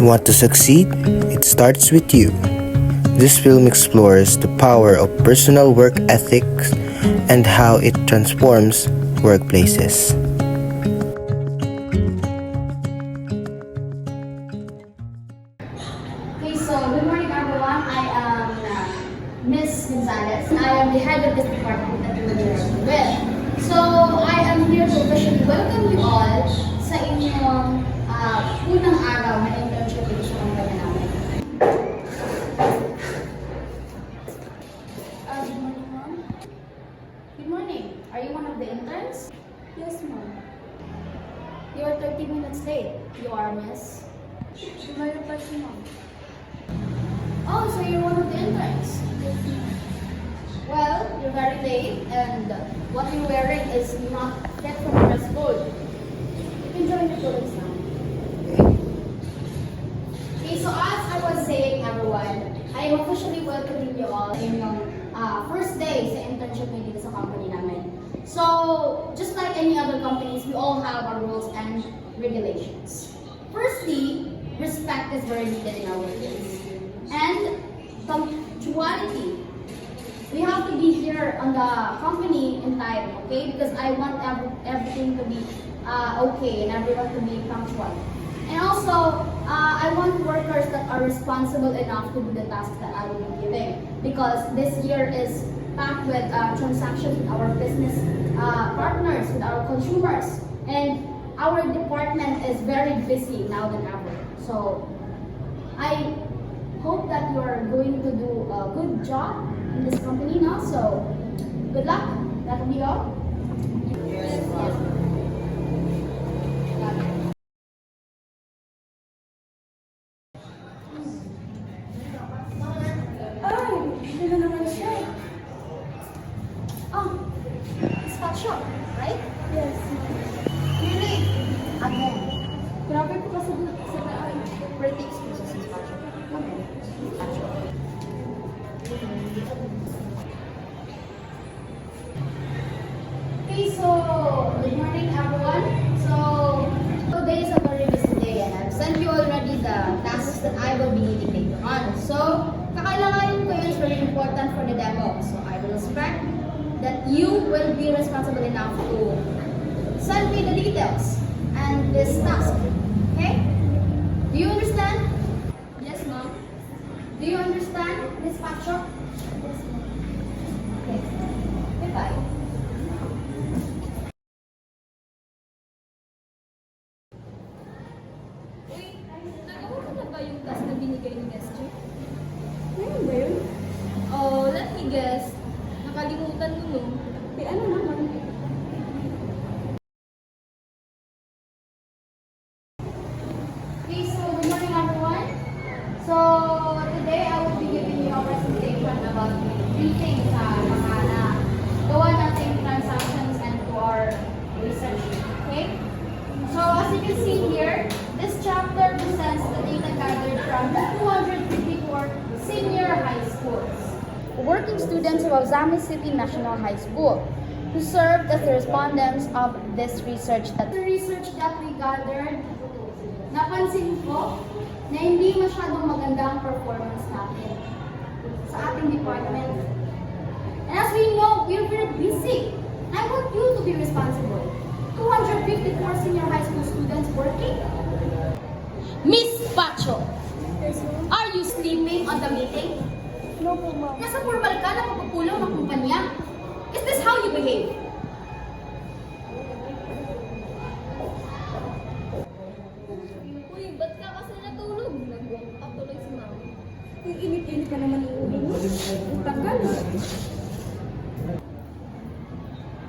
Want to succeed? It starts with you. This film explores the power of personal work ethics and how it transforms workplaces. Okay, so good morning everyone. I am Miss Gonzalez. I am the head of this department that you will be working with. So I am here to officially welcome you all sa inyong unang araw na internship dito sa company namin. Good morning, ma'am. Good morning. Are you one of the interns? Yes, ma'am. You are 30 minutes late. You are, miss? Mayroon pa si ma'am. Oh, so you're one of the interns? Well, you're very late and what you're wearing is not fit from the dress code. You can join the colleagues now. Okay, so as I was saying everyone, I am officially welcoming you all in your first day sa internship na dito sa company namin. So, just like any other companies, we all have our rules and regulations. Firstly, respect is very needed in our workplace. And punctuality. We have to be here on the company in time, okay? Because I want everything to be okay and everyone to be punctual. And also, I want workers that are responsible enough to do the tasks that I will be giving. Because this year is packed with transactions with our business partners, with our consumers. And our department is very busy now than ever. So, I hope that you are going to do a good job in this company now. So, good luck. That will be all. Yes. Ay, hindi na naman siya. Oh, spot shop, right? Yes. Really? Again. Grabe po kasi sa daan. Pretty expensive sa spot shop. Okay, so good morning everyone. So today is a very busy day and I've sent you already the tasks that I will be needing later on. So kakailanganin ko yun is very important for the demo. So I will expect that you will be responsible enough to send me the details and this task. Okay? Do you understand? Yes, ma'am. Do you understand, Miss Pacho? Yes, ma'am. Okay. Goodbye. Uy, nagawa ko na ba yung task na binigay ni Miss Chief? Ano ba yun? Oh, let me guess. Nakalimutan mo, no? Ano naman? Okay, so good morning everyone. So today I will be giving you a presentation about three things sa mga gawa nating transactions and to our research. Okay? So as you can see here, this chapter presents the data gathered from 254 senior high schools, working students of Ozami City National High School, who served as the respondents of this research. The research that we gathered, napansin ko na hindi masyadong maganda ang performance natin sa ating department. And as we know, we're very busy. I want you to be responsible. 254 senior high school students working. Miss Pacho, are you sleeping on the meeting? No po, ma'am. Nasa formal ka na pagpupulaw ng kumpanya? Is this how you behave? Uy, ba't ka kasi natulog? Nag-walk up tuloy si ma'am. Ang init-init pa naman yung ulo mo. Ang tagal.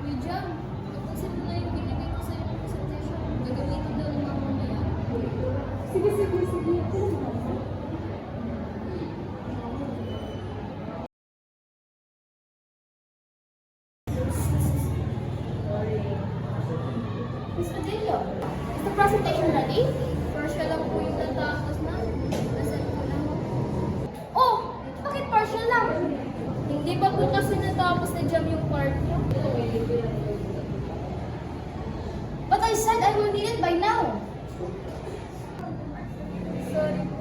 Uy, Jam, pagkasin mo na yung binigay ko sa'yo ng presentation. Gagamitin daw ng mama niya. Sige. Miss Padillo, is the presentation ready? Partial lang po yung natapos na. Nasaan ko lang. Oh, bakit partial lang? Hindi pa po kasi natapos na Jam yung part niya. But I said I will need it by now. Sorry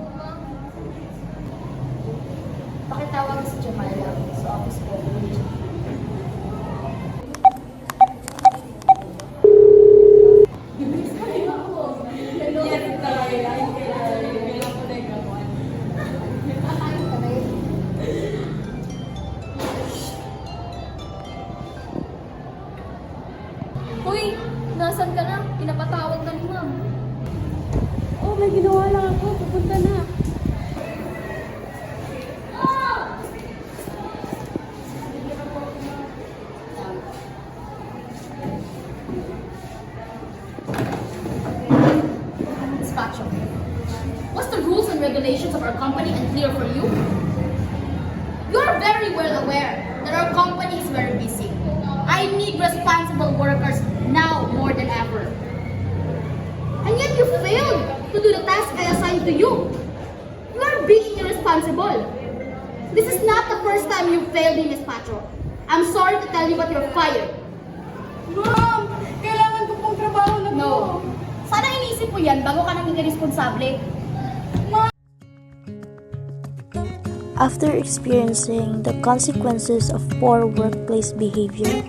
Hoy, nasan ka na? Pinapatawag ka ni ma'am. Oh, may ginawa lang ako. Pupunta na. Despacho. What's the rules and regulations of our company unclear for you? You are very well aware that our company is very busy. I need responsible workers now more than ever. And yet you failed to do the task I assigned to you. You are being irresponsible. This is not the first time you failed in Despacho. I'm sorry to tell you, but you're fired. Ma'am, kailangan ko pong trabaho na to. No. Sana inisip mo yan bago ka naging responsable. After experiencing the consequences of poor workplace behavior,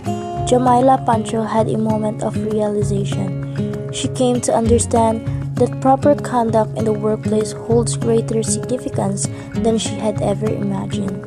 Jamila Pancho had a moment of realization. She came to understand that proper conduct in the workplace holds greater significance than she had ever imagined.